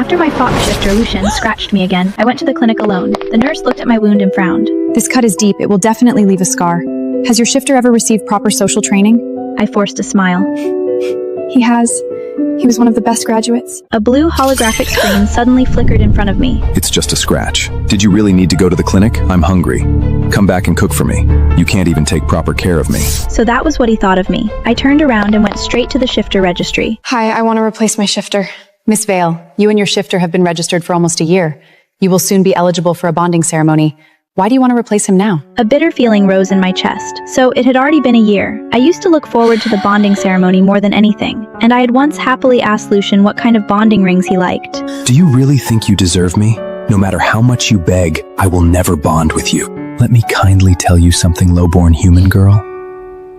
After my fox shifter, Lucien, scratched me again, I went to the clinic alone. The nurse looked at my wound and frowned. This cut is deep. It will definitely leave a scar. Has your shifter ever received proper social training? I forced a smile. He has. He was one of the best graduates. A blue holographic screen suddenly flickered in front of me. It's just a scratch. Did you really need to go to the clinic? I'm hungry. Come back and cook for me. You can't even take proper care of me. So that was what he thought of me. I turned around and went straight to the shifter registry. Hi, I want to replace my shifter. Miss Vale, you and your shifter have been registered for almost a year. You will soon be eligible for a bonding ceremony. Why do you want to replace him now? A bitter feeling rose in my chest. So it had already been a year. I used to look forward to the bonding ceremony more than anything, and I had once happily asked Lucien what kind of bonding rings he liked. Do you really think you deserve me? No matter how much you beg, I will never bond with you. Let me kindly tell you something, low-born human girl.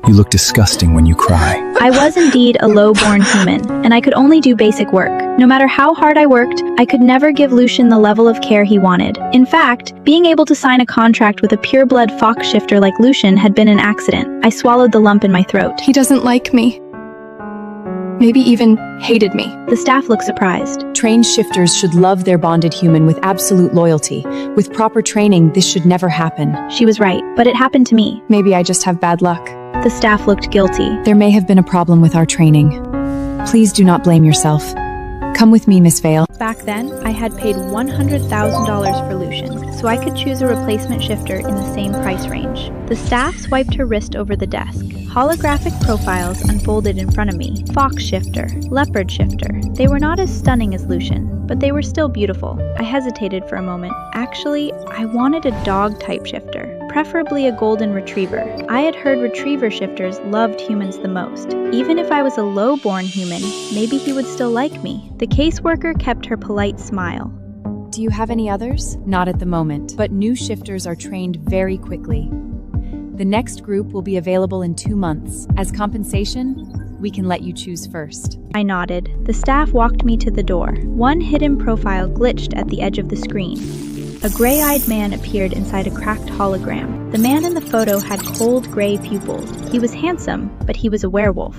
You look disgusting when you cry. I was indeed a low-born human, and I could only do basic work. No matter how hard I worked, I could never give Lucien the level of care he wanted. In fact, being able to sign a contract with a pure-blood fox shifter like Lucien had been an accident. I swallowed the lump in my throat. He doesn't like me. Maybe even hated me. The staff looked surprised. Trained shifters should love their bonded human with absolute loyalty. With proper training, this should never happen. She was right, but it happened to me. Maybe I just have bad luck. The staff looked guilty. There may have been a problem with our training. Please do not blame yourself. Come with me, Miss Vale. Back then, I had paid $100,000 for Lucien, so I could choose a replacement shifter in the same price range. The staff swiped her wrist over the desk. Holographic profiles unfolded in front of me. Fox shifter, leopard shifter. They were not as stunning as Lucien, but they were still beautiful. I hesitated for a moment. Actually, I wanted a dog-type shifter, preferably a golden retriever. I had heard retriever shifters loved humans the most. Even if I was a low-born human, maybe he would still like me. The caseworker kept her polite smile. Do you have any others? Not at the moment, but new shifters are trained very quickly. The next group will be available in 2 months. As compensation, we can let you choose first. I nodded. The staff walked me to the door. One hidden profile glitched at the edge of the screen. A gray-eyed man appeared inside a cracked hologram. The man in the photo had cold gray pupils. He was handsome, but he was a werewolf.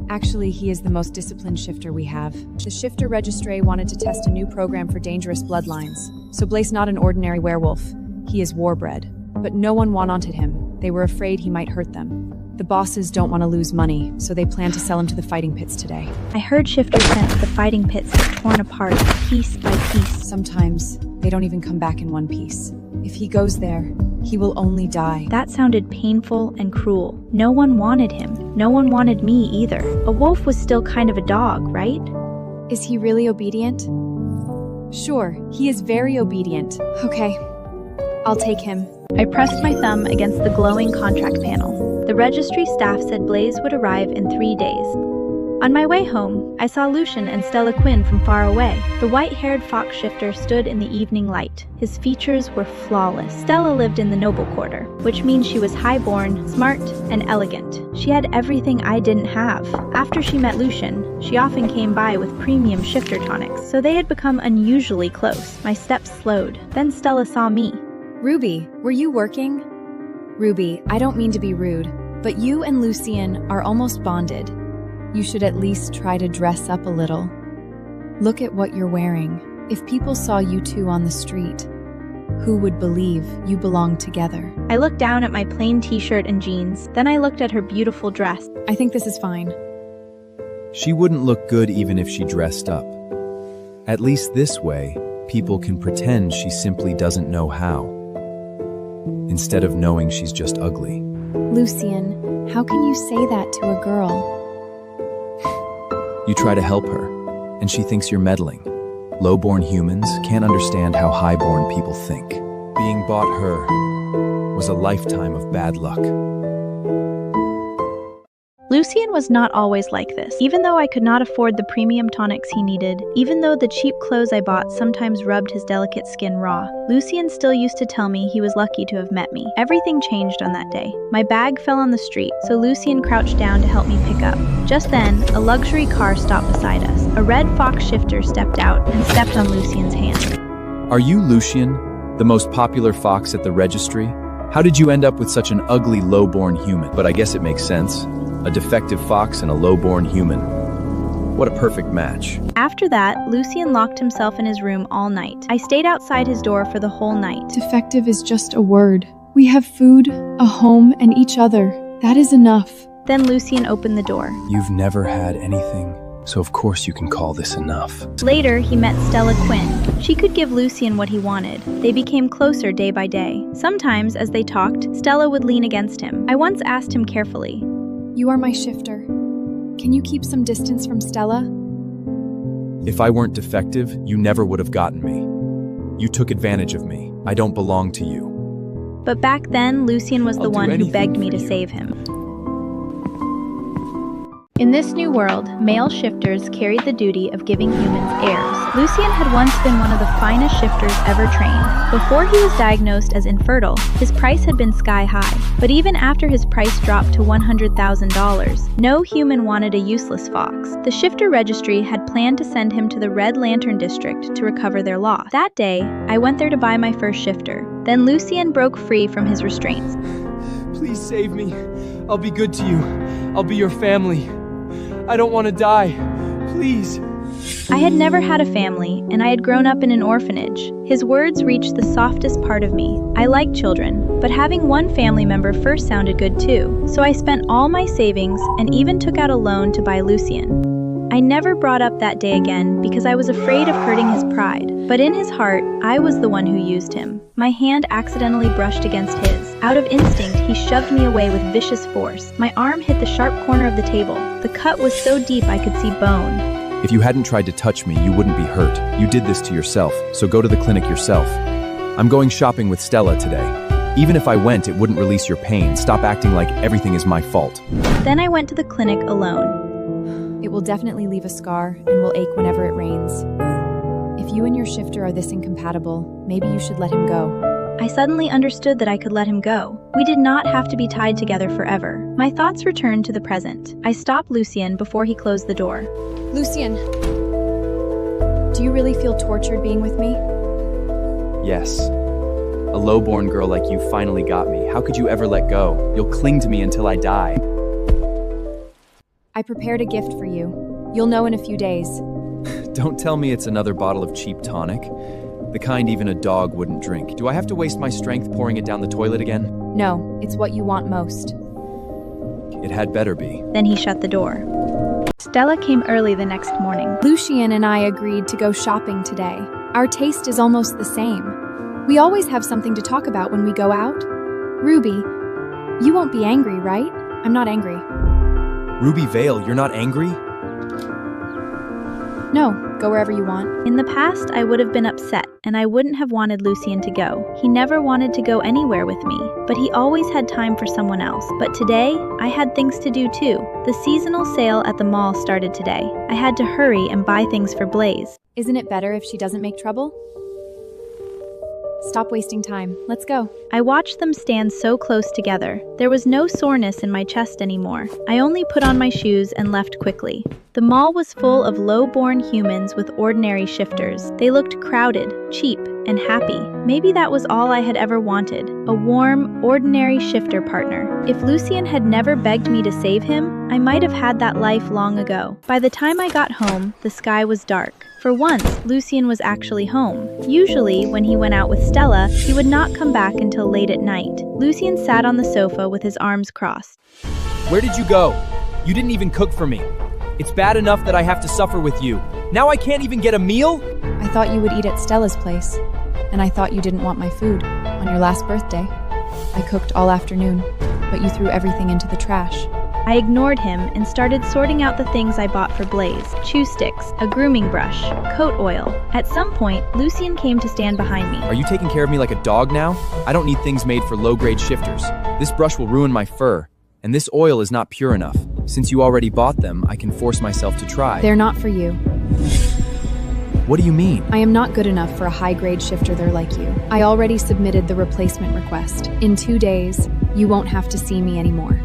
Actually, he is the most disciplined shifter we have. The shifter registry wanted to test a new program for dangerous bloodlines. So Blaze not an ordinary werewolf. He is warbred. But no one wanted him. They were afraid he might hurt them. The bosses don't want to lose money, so they plan to sell him to the fighting pits today. I heard shifters sent to the fighting pits torn apart, piece by piece. Sometimes, they don't even come back in one piece. If he goes there, he will only die. That sounded painful and cruel. No one wanted him. No one wanted me either. A wolf was still kind of a dog, right? Is he really obedient? Sure, he is very obedient. Okay, I'll take him. I pressed my thumb against the glowing contract panel. The registry staff said Blaze would arrive in 3 days. On my way home, I saw Lucien and Stella Quinn from far away. The white-haired fox shifter stood in the evening light. His features were flawless. Stella lived in the noble quarter, which means she was high-born, smart, and elegant. She had everything I didn't have. After she met Lucien, she often came by with premium shifter tonics, so they had become unusually close. My steps slowed. Then Stella saw me. Ruby, were you working? Ruby, I don't mean to be rude, but you and Lucien are almost bonded. You should at least try to dress up a little. Look at what you're wearing. If people saw you two on the street, who would believe you belong together? I looked down at my plain t-shirt and jeans. Then I looked at her beautiful dress. I think this is fine. She wouldn't look good even if she dressed up. At least this way, people can pretend she simply doesn't know how, instead of knowing she's just ugly. Lucien, how can you say that to a girl? You try to help her, and she thinks you're meddling. Low-born humans can't understand how high-born people think. Being bought her was a lifetime of bad luck. Lucien was not always like this. Even though I could not afford the premium tonics he needed, even though the cheap clothes I bought sometimes rubbed his delicate skin raw, Lucien still used to tell me he was lucky to have met me. Everything changed on that day. My bag fell on the street, so Lucien crouched down to help me pick up. Just then, a luxury car stopped beside us. A red fox shifter stepped out and stepped on Lucien's hand. Are you Lucien, the most popular fox at the registry? How did you end up with such an ugly, low-born human? But I guess it makes sense. A defective fox and a low-born human. What a perfect match. After that, Lucien locked himself in his room all night. I stayed outside his door for the whole night. Defective is just a word. We have food, a home, and each other. That is enough. Then Lucien opened the door. You've never had anything, so of course you can call this enough. Later, he met Stella Quinn. She could give Lucien what he wanted. They became closer day by day. Sometimes, as they talked, Stella would lean against him. I once asked him carefully, You are my shifter. Can you keep some distance from Stella? If I weren't defective, you never would have gotten me. You took advantage of me. I don't belong to you. but back then, Lucien was the I'll do one who anything begged me for to you. save him. In this new world, male shifters carried the duty of giving humans heirs. Lucien had once been one of the finest shifters ever trained. Before he was diagnosed as infertile, his price had been sky high. But even after his price dropped to $100,000, no human wanted a useless fox. The shifter registry had planned to send him to the Red Lantern District to recover their loss. That day, I went there to buy my first shifter. Then Lucien broke free from his restraints. Please save me. I'll be good to you. I'll be your family. I don't want to die. Please. I had never had a family, and I had grown up in an orphanage. His words reached the softest part of me. I like children, but having one family member first sounded good too. So I spent all my savings and even took out a loan to buy Lucien. I never brought up that day again because I was afraid of hurting his pride. But in his heart, I was the one who used him. My hand accidentally brushed against his. Out of instinct, he shoved me away with vicious force. My arm hit the sharp corner of the table. The cut was so deep I could see bone. If you hadn't tried to touch me, you wouldn't be hurt. You did this to yourself, so go to the clinic yourself. I'm going shopping with Stella today. Even if I went, it wouldn't release your pain. Stop acting like everything is my fault. Then I went to the clinic alone. It will definitely leave a scar and will ache whenever it rains. If you and your shifter are this incompatible, maybe you should let him go. I suddenly understood that I could let him go. We did not have to be tied together forever. My thoughts returned to the present. I stopped Lucien before he closed the door. Lucien, do you really feel tortured being with me? Yes. A low-born girl like you finally got me. How could you ever let go? You'll cling to me until I die. I prepared a gift for you. You'll know in a few days. Don't tell me it's another bottle of cheap tonic. The kind even a dog wouldn't drink. Do I have to waste my strength pouring it down the toilet again? No, it's what you want most. It had better be. Then he shut the door. Stella came early the next morning. Lucien and I agreed to go shopping today. Our taste is almost the same. We always have something to talk about when we go out. Ruby, you won't be angry, right? I'm not angry. Ruby Vale, you're not angry? No, go wherever you want. In the past, I would have been upset, and I wouldn't have wanted Lucien to go. He never wanted to go anywhere with me, but he always had time for someone else. But today, I had things to do too. The seasonal sale at the mall started today. I had to hurry and buy things for Blaze. Isn't it better if she doesn't make trouble? Stop wasting time. Let's go. I watched them stand so close together. There was no soreness in my chest anymore. I only put on my shoes and left quickly. The mall was full of low-born humans with ordinary shifters. They looked crowded, cheap, and happy. Maybe that was all I had ever wanted, a warm, ordinary shifter partner. If Lucien had never begged me to save him, I might have had that life long ago. By the time I got home, the sky was dark. For once, Lucien was actually home. Usually, when he went out with Stella, he would not come back until late at night. Lucien sat on the sofa with his arms crossed. Where did you go? You didn't even cook for me. It's bad enough that I have to suffer with you. Now I can't even get a meal? I thought you would eat at Stella's place, and I thought you didn't want my food on your last birthday. I cooked all afternoon, but you threw everything into the trash. I ignored him and started sorting out the things I bought for Blaze. Chew sticks, a grooming brush, coat oil. At some point, Lucien came to stand behind me. Are you taking care of me like a dog now? I don't need things made for low-grade shifters. This brush will ruin my fur, and this oil is not pure enough. Since you already bought them, I can force myself to try. They're not for you. What do you mean? I am not good enough for a high-grade shifter there like you. I already submitted the replacement request. In 2 days, you won't have to see me anymore.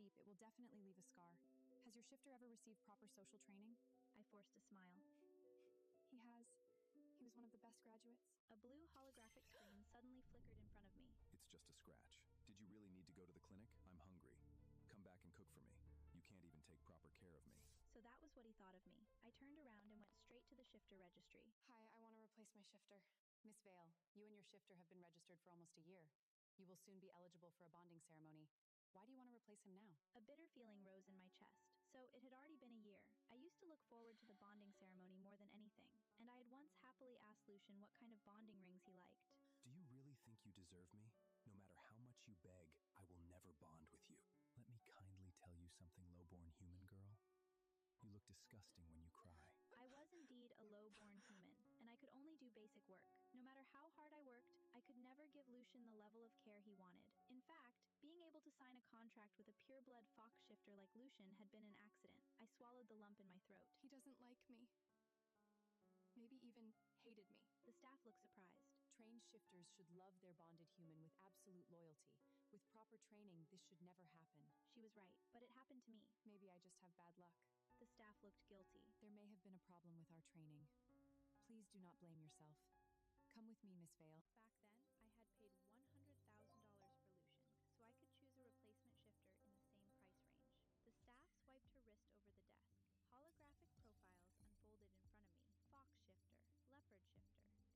deep, it will definitely leave a scar. Has your shifter ever received proper social training? I forced a smile. He has. He was one of the best graduates. A blue holographic screen suddenly flickered in front of me. It's just a scratch. Did you really need to go to the clinic? I'm hungry. Come back and cook for me. You can't even take proper care of me. So that was what he thought of me. I turned around and went straight to the shifter registry. Hi, I want to replace my shifter. Miss Vale, you and your shifter have been registered for almost a year. You will soon be eligible for a bonding ceremony. Why do you want to replace him now? A bitter feeling rose in my chest. So it had already been a year. I used to look forward to the bonding ceremony more than anything, and I had once happily asked Lucian what kind of bonding rings he liked. Do you really think you deserve me? No matter how much you beg, I will never bond with you. Let me kindly tell you something, low-born human girl. You look disgusting when you cry. I was indeed a low-born human, and I could only do basic work. No matter how hard I worked, I could never give Lucian the level of care he wanted. In fact, being able to sign a contract with a pure-blood fox shifter like Lucian had been an accident. I swallowed the lump in my throat. He doesn't like me. Maybe even hated me. The staff looked surprised. Trained shifters should love their bonded human with absolute loyalty. With proper training, this should never happen. She was right, but it happened to me. Maybe I just have bad luck. The staff looked guilty. There may have been a problem with our training. Please do not blame yourself. Come with me, Miss Vale. Back then, I had paid $100,000 for Lucian, so I could choose a replacement shifter in the same price range. The staff swiped her wrist over the desk. Holographic profiles unfolded in front of me. Fox shifter, leopard shifter.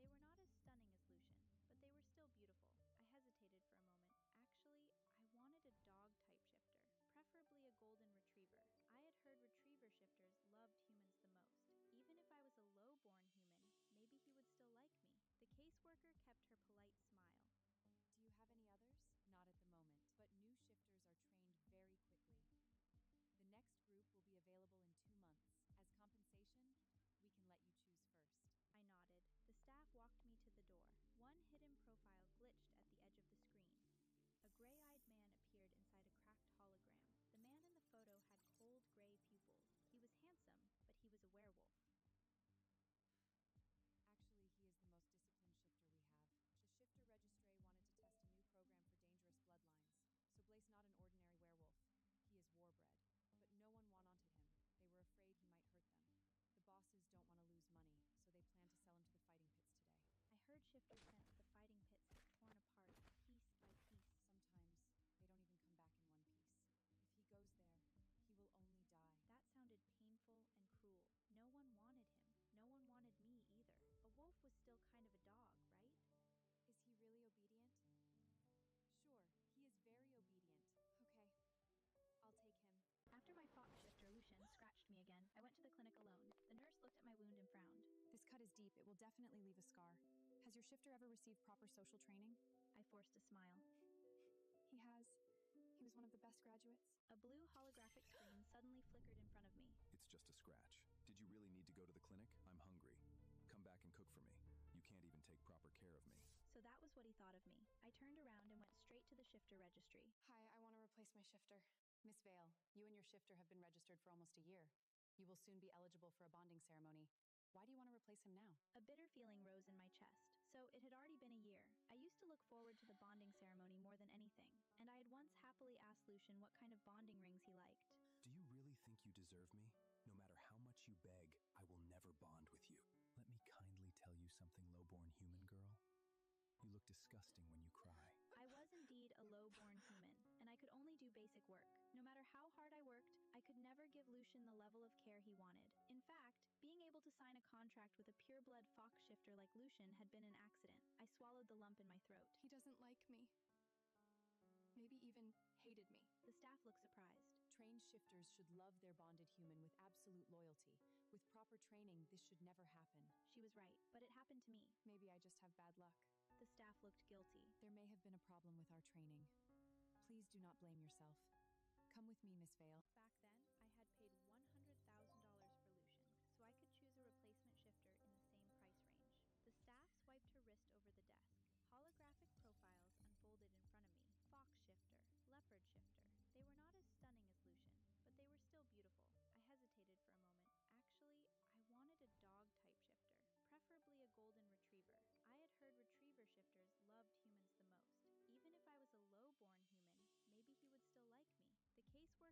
They were not as stunning as Lucian, but they were still beautiful. I hesitated for a moment. Actually, I wanted a dog-type shifter, preferably a golden retriever. I had heard retriever shifters loved humans the most. Even if I was a low-born human, maybe he would still like me. The caseworker kept her polite smile. Do you have any others? Not at the moment, but new shifters are trained very quickly. The next group will be available in 2 months. As compensation, we can let you choose first. I nodded. The staff walked me to the door. One hidden profile glitched at the edge of the screen. A gray-eyed man appeared inside a cracked hologram. The man in the photo had cold gray pupils. He was handsome, but he was a werewolf. Actually, he is the most disciplined shifter we have. The shifter registry wanted to test a new program for dangerous bloodlines. So Blaze not an ordinary werewolf. He is warbred. But no one wanted him. They were afraid he might hurt them. The bosses don't want to lose money, so they plan to sell him to the fighting pits today. I heard shifters sensed the fighting pits get torn apart, piece by piece. Sometimes they don't even come back in one piece. If he goes there, he will only die. That sounded painful and cruel. No one wanted him. No one wanted me either. A wolf was still kind of a dog, right? Is he really obedient? Sure, he is very obedient. Okay, I'll take him. After my fox shifter, Lucian, scratched me again, I went to the clinic alone. The nurse looked at my wound and frowned. This cut is deep. It will definitely leave a scar. Has your shifter ever received proper social training? I forced a smile. He has. He was one of the best graduates. A blue holographic screen suddenly flickered in front of me. It's just a scratch. Did you really need to go to the clinic? I'm hungry. Come back and cook for me. You can't even take proper care of me. So that was what he thought of me. I turned around and went straight to the shifter registry. Hi, I want to replace my shifter. Miss Vale, you and your shifter have been registered for almost a year. You will soon be eligible for a bonding ceremony. Why do you want to replace him now? A bitter feeling rose in my chest. So it had already been a year. I used to look forward to the bonding ceremony more than anything, and I had once happily asked Lucian what kind of bonding rings he liked. Do you really think you deserve me? No matter how much you beg, I will never bond with you. Let me kindly tell you something, low-born human girl. You look disgusting when you cry. I was indeed a low-born human, and I could only do basic work. No matter how hard I worked, I could never give Lucian the level of care he wanted. In fact, being able to sign a contract with a pure-blood fox shifter like Lucian had been an accident. I swallowed the lump in my throat. He doesn't like me. Maybe even hated me. The staff looked surprised. Trained shifters should love their bonded human with absolute loyalty. With proper training, this should never happen. She was right, but it happened to me. Maybe I just have bad luck. The staff looked guilty. There may have been a problem with our training. Please do not blame yourself. Come with me, Miss Vale. Back then, I had paid $100,000 for Lucian, so I could choose a replacement shifter in the same price range. The staff swiped her wrist over the desk. Holographic profiles unfolded in front of me. Fox shifter, leopard shifter. They were not as stunning as Lucian, but they were still beautiful. I hesitated for a moment. Actually, I wanted a dog-type shifter, preferably a golden retriever. I had heard retriever shifters loved humans the most. Even if I was a low-born human, maybe he would still like me. The caseworker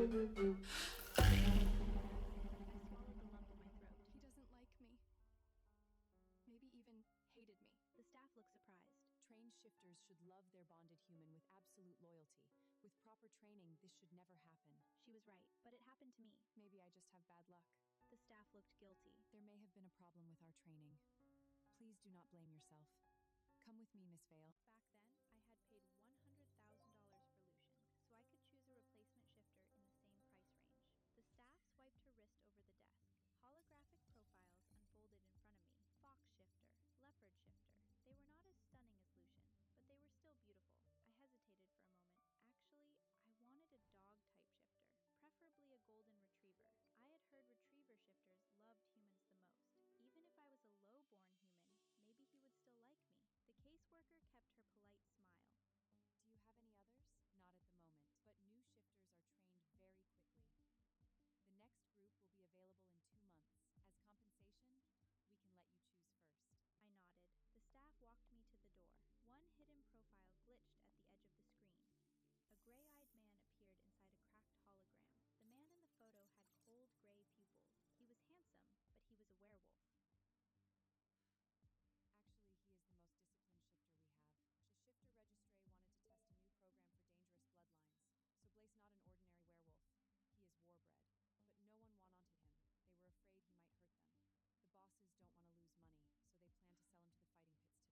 swallowed the lump in my throat. He doesn't like me. Maybe even hated me. The staff looked surprised. Trained shifters should love their bonded human with absolute loyalty. With proper training, this should never happen. She was right, but it happened to me. Maybe I just have bad luck. The staff looked guilty. There may have been a problem with our training. Please do not blame yourself. Come with me, Miss Vale. Back then, I had paid $100,000 for Lucian, so I could choose a replacement shifter in the same price range. The staff swiped her wrist over the desk. Holographic profiles unfolded in front of me. Fox shifter, leopard shifter. They were not as stunning as Lucian, but they were still beautiful. I hesitated for a moment. Actually, I wanted a dog-type shifter, preferably a golden retriever. I had heard retriever shifters loved humans the most. Even if I was a low-born human, maybe he would still like me. The caseworker kept her polite smile. Do you have any others? Not at the moment, but new shifters are trained very quickly. The next group will be available in 2 months. As compensation, we can let you choose first. I nodded. The staff walked me to the door. One hidden profile glitched at the edge of the screen. A gray-eyed man appeared inside a cracked hologram. The man in the photo had cold gray pupils. He was handsome, but he was a werewolf. Actually, he is the most disciplined shifter we have. The shifter registry wanted to test a new program for dangerous bloodlines. So Blaze not an ordinary werewolf. He is warbred. But no one wanted him. They were afraid he might hurt them. The bosses don't want to lose money, so they plan to sell him to the fighting pits today.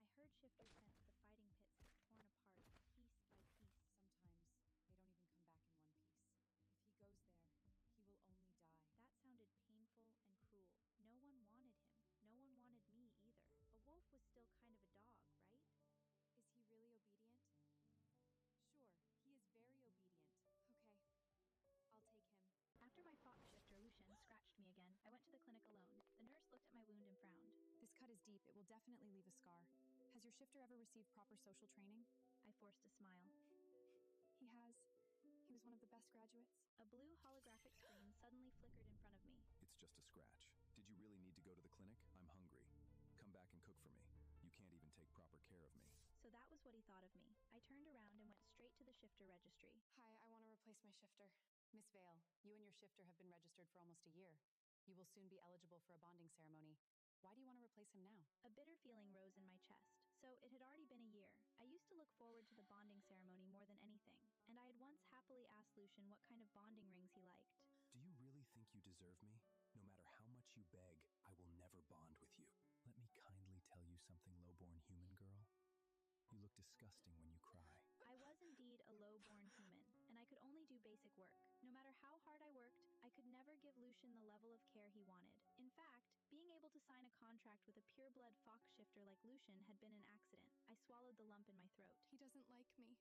I heard shifters sensed the fighting pits had torn apart, piece by piece. Sometimes they don't even come back in one piece. If he goes there, he will only die. That sounded painful and cruel. No one wanted him. No one wanted me either. A wolf was still kind of a dog, right? Is he really obedient? Sure, he is very obedient. Okay, I'll take him. After my fox shifter, Lucian, scratched me again, I went to the clinic alone. The nurse looked at my wound and frowned. This cut is deep. It will definitely leave a scar. Has your shifter ever received proper social training? I forced a smile. He has. He was one of the best graduates. A blue holographic screen suddenly flickered in front of me. It's just a scratch. Did you really need to go to the clinic? I'm hungry. Come back and cook for me. You can't even take proper care of me. So that was what he thought of me. I turned around and went straight to the shifter registry. Hi, I want to replace my shifter. Miss Vale, you and your shifter have been registered for almost a year. You will soon be eligible for a bonding ceremony. Why do you want to replace him now? A bitter feeling rose in my chest. So it had already been a year. I used to look forward to the bonding ceremony more than anything, and I had once happily asked Lucian what kind of bonding rings he liked. Do you really think you deserve me? No matter how much you beg, I will never bond with you. Let me kindly tell you something, low-born human girl. You look disgusting when you cry. I was indeed a low-born human, and I could only do basic work. No matter how hard I worked, I could never give Lucian the level of care he wanted. In fact, being able to sign a contract with a pure-blood fox shifter like Lucian had been an accident. I swallowed the lump in my throat. He doesn't like me.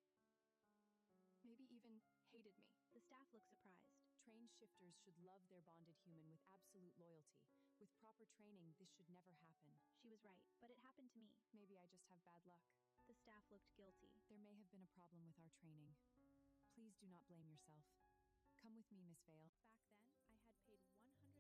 Maybe even hated me. The staff looked surprised. Trained shifters should love their bonded human with absolute loyalty. With proper training, this should never happen. She was right, but it happened to me. Maybe I just have bad luck. The staff looked guilty. There may have been a problem with our training. Please do not blame yourself. Come with me, Miss Vale. Back then, I had paid $100,000